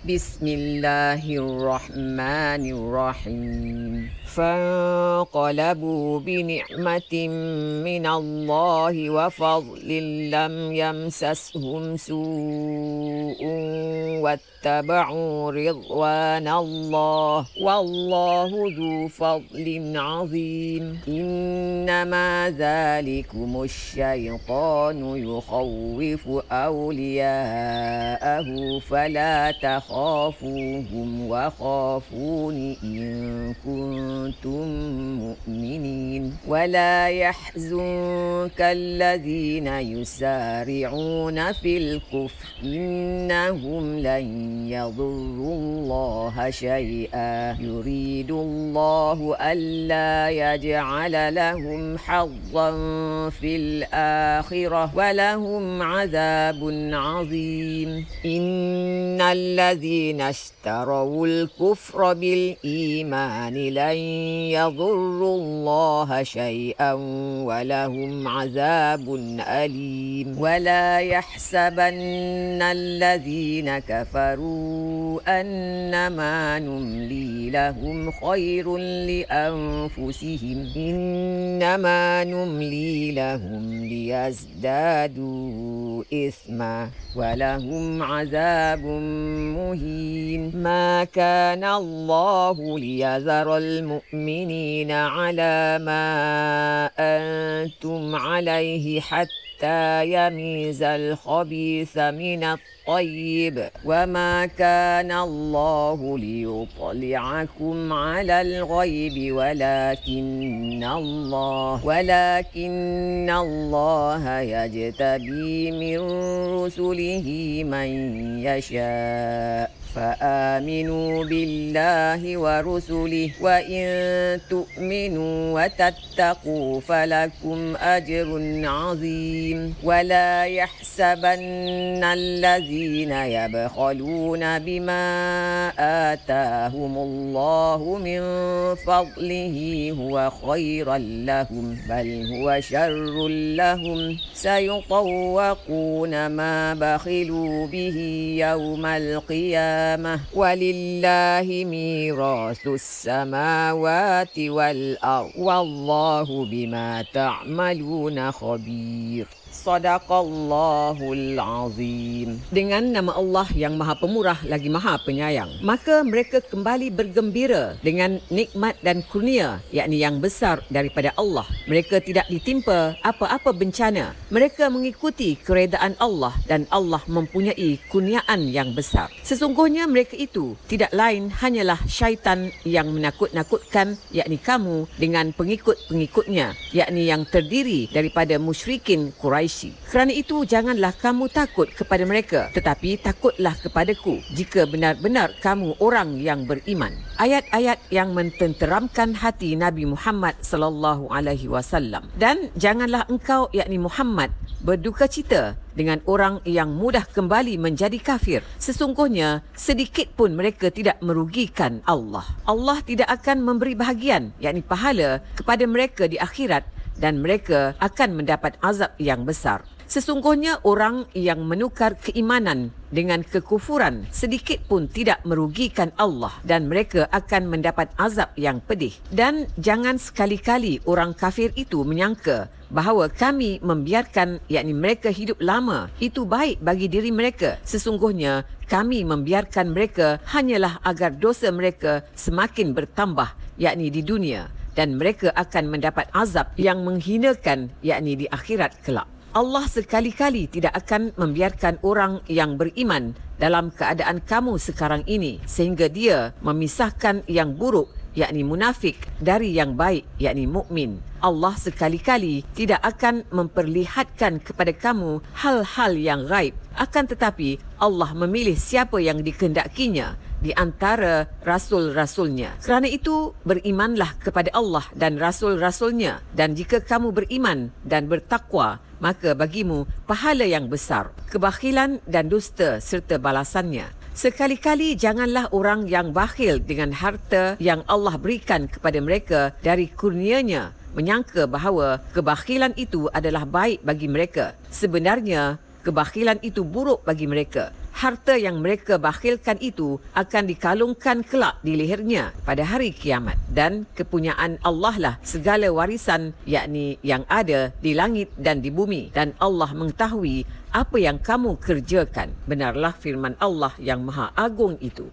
Bismillahirrahmanirrahim. فانقلبوا بنعمة من الله وفضل لم يمسسهم سوء واتبعوا رضوان الله والله ذو فضل عظيم إنما ذلكم الشيطان يخوف أولياءه فلا تخافوهم وخافون إن كنتم مؤمنين ولا يحزنك الذين يسارعون في الكفر إنهم لن يضروا الله شيئا يريد الله ألا يجعل لهم حظا في الآخرة ولهم عذاب عظيم إن الذين اشتروا الكفر بالإيمان لن يضروا الله شيئا ولهم عذاب أليم ولا يحسبن الذين كفروا أنما نملي لهم خير لأنفسهم إنما نملي لهم ليزدادوا إثما ولهم عذاب مهين ما كان الله ليذر المؤمنين على ما أنتم عليه حتى يميز الخبيث من الطيب وما كان الله ليطلعكم على الغيب ولكن الله يجتبي من رسله من يشاء فآمنوا بالله ورسله وإن تؤمنوا وتتقوا فلكم أجر عظيم ولا يحسبن الذين يبخلون بما آتاهم الله من فضله هو خيرا لهم بل هو شر لهم سيطوقون ما بخلوا به يوم القيامة ولله ميراث السماوات والأرض والله بما تعملون خبير. Sadaqallahul Azim. Dengan nama Allah yang Maha Pemurah lagi Maha Penyayang, maka mereka kembali bergembira dengan nikmat dan kurnia, yakni yang besar daripada Allah. Mereka tidak ditimpa apa-apa bencana. Mereka mengikuti keredaan Allah dan Allah mempunyai kurniaan yang besar. Sesungguhnya mereka itu tidak lain hanyalah syaitan yang menakut-nakutkan, yakni kamu dengan pengikut-pengikutnya, yakni yang terdiri daripada musyrikin Quraisy. Kerana itu janganlah kamu takut kepada mereka, tetapi takutlah kepadaku jika benar-benar kamu orang yang beriman. Ayat-ayat yang mententeramkan hati Nabi Muhammad sallallahu alaihi wasallam. Dan janganlah engkau, yakni Muhammad, berduka cita dengan orang yang mudah kembali menjadi kafir. Sesungguhnya sedikit pun mereka tidak merugikan Allah. Allah tidak akan memberi bahagian, yakni pahala, kepada mereka di akhirat dan mereka akan mendapat azab yang besar. Sesungguhnya orang yang menukar keimanan dengan kekufuran sedikit pun tidak merugikan Allah dan mereka akan mendapat azab yang pedih. Dan jangan sekali-kali orang kafir itu menyangka bahawa kami membiarkan, yakni mereka hidup lama, itu baik bagi diri mereka. Sesungguhnya kami membiarkan mereka hanyalah agar dosa mereka semakin bertambah, yakni di dunia, dan mereka akan mendapat azab yang menghinakan, yakni di akhirat kelak. Allah sekali-kali tidak akan membiarkan orang yang beriman dalam keadaan kamu sekarang ini sehingga dia memisahkan yang buruk, yakni munafik, dari yang baik, yakni mukmin. Allah sekali-kali tidak akan memperlihatkan kepada kamu hal-hal yang gaib. Akan tetapi Allah memilih siapa yang dikehendakinya di antara rasul-rasulnya. Kerana itu berimanlah kepada Allah dan rasul-rasulnya, dan jika kamu beriman dan bertakwa, maka bagimu pahala yang besar. Kebakhilan dan dusta serta balasannya. Sekali-kali janganlah orang yang bakhil dengan harta yang Allah berikan kepada mereka dari kurnianya menyangka bahawa kebakhilan itu adalah baik bagi mereka. Sebenarnya kebakhilan itu buruk bagi mereka. harta yang mereka bakhilkan itu akan dikalungkan kelak di lehernya pada hari kiamat. Dan kepunyaan Allah lah segala warisan, yakni yang ada di langit dan di bumi. Dan Allah mengetahui apa yang kamu kerjakan. Benarlah firman Allah yang Maha Agung itu.